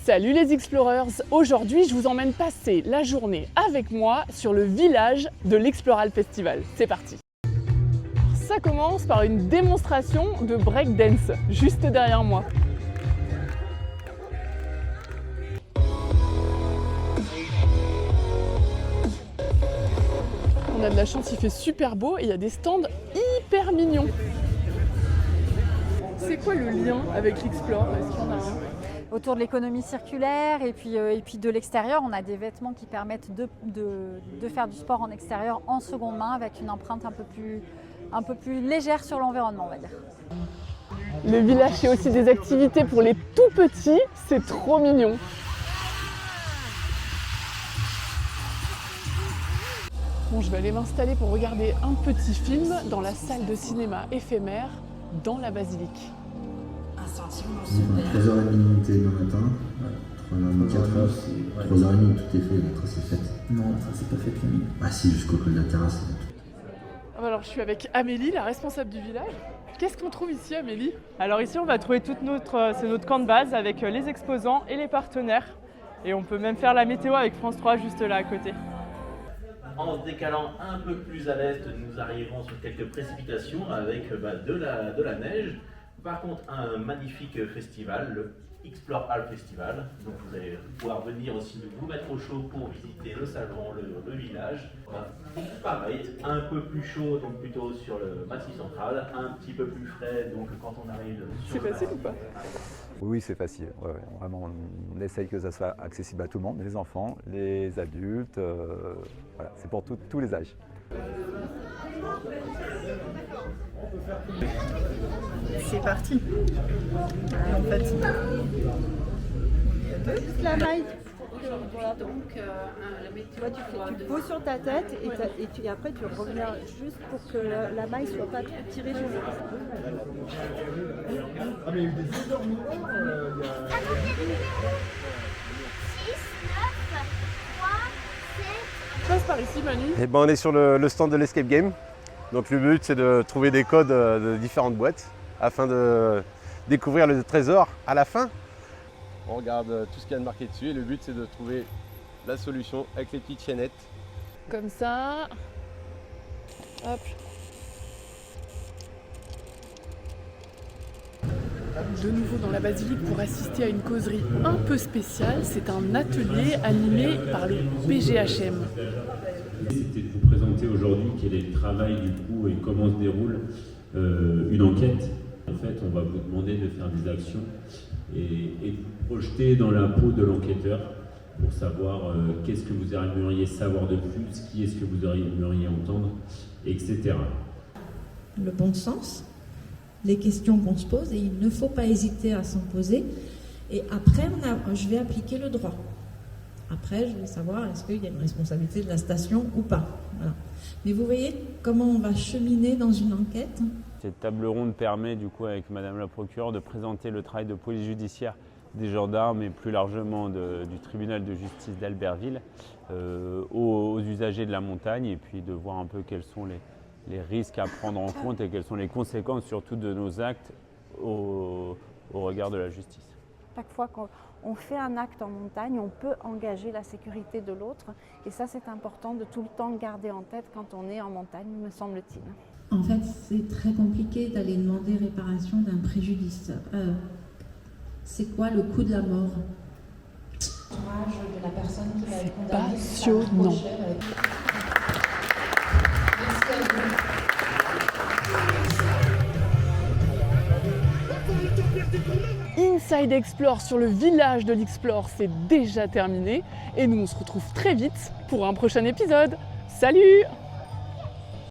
Salut les Explorers! Aujourd'hui, je vous emmène passer la journée avec moi sur le village de l'Exploral Festival. C'est parti! Ça commence par une démonstration de breakdance, juste derrière moi. On a de la chance, il fait super beau et il y a des stands hyper mignons. C'est quoi le lien avec l'Explore? Est-ce qu'il y en a un? Autour de l'économie circulaire et puis de l'extérieur, on a des vêtements qui permettent de faire du sport en extérieur en seconde main avec une empreinte un peu plus légère sur l'environnement, on va dire. Le village fait aussi des activités pour les tout petits, c'est trop mignon. Bon, je vais aller m'installer pour regarder un petit film dans la salle de cinéma éphémère dans la basilique. 13h30 limitée le matin, 3h30 tout est fait, donc ça c'est fait. Non, ça c'est pas fait Camille. Ah si, jusqu'au col de la terrasse. Alors je suis avec Amélie, la responsable du village. Qu'est-ce qu'on trouve ici, Amélie? Alors ici on va trouver c'est notre camp de base avec les exposants et les partenaires. Et on peut même faire la météo avec France 3 juste là à côté. En se décalant un peu plus à l'est, nous arriverons sur quelques précipitations avec de la neige. Par contre, un magnifique festival, le Explore Festival. Donc vous allez pouvoir venir aussi vous mettre au chaud pour visiter le salon, le village. Pareil, un peu plus chaud, donc plutôt sur le massif central, un petit peu plus frais, donc quand on arrive sur C'est facile ou pas? Oui, c'est facile. Ouais, vraiment, on essaye que ça soit accessible à tout le monde, les enfants, les adultes. Voilà, c'est pour tous les âges. C'est parti. En fait, la maille. Voilà, donc tu poses sur ta tête et après tu reviens juste pour que la maille soit pas trop tirée sur le Ah mais il y a eu des énormes Passe par ici, Manu. Et ben, on est sur le stand de l'Escape Game. Donc le but c'est de trouver des codes de différentes boîtes afin de découvrir le trésor à la fin. On regarde tout ce qu'il y a de marqué dessus et le but c'est de trouver la solution avec les petites chaînettes. Comme ça. Hop. De nouveau dans la basilique pour assister à une causerie un peu spéciale. C'est un atelier animé par le PGHM. C'était de vous présenter aujourd'hui quel est le travail du coup et comment se déroule une enquête. En fait, on va vous demander de faire des actions et de vous projeter dans la peau de l'enquêteur pour savoir qu'est-ce que vous aimeriez savoir de plus, qui est-ce que vous aimeriez entendre, etc. Le bon sens, les questions qu'on se pose et il ne faut pas hésiter à s'en poser. Et après, je vais appliquer le droit. Après, je vais savoir est-ce qu'il y a une responsabilité de la station ou pas. Voilà. Mais vous voyez comment on va cheminer dans une enquête. Cette table ronde permet du coup avec Madame la procureure de présenter le travail de police judiciaire des gendarmes et plus largement du tribunal de justice d'Albertville aux usagers de la montagne et puis de voir un peu quels sont les risques à prendre en compte et quelles sont les conséquences surtout de nos actes au regard de la justice. Chaque fois qu'on fait un acte en montagne, on peut engager la sécurité de l'autre et ça c'est important de tout le temps garder en tête quand on est en montagne, me semble-t-il. En fait, c'est très compliqué d'aller demander réparation d'un préjudice. C'est quoi le coût de la mort? De la personne qui va être condamnée. Passionnant. Inside Explore sur le village de l'Explore, c'est déjà terminé et nous on se retrouve très vite pour un prochain épisode. Salut!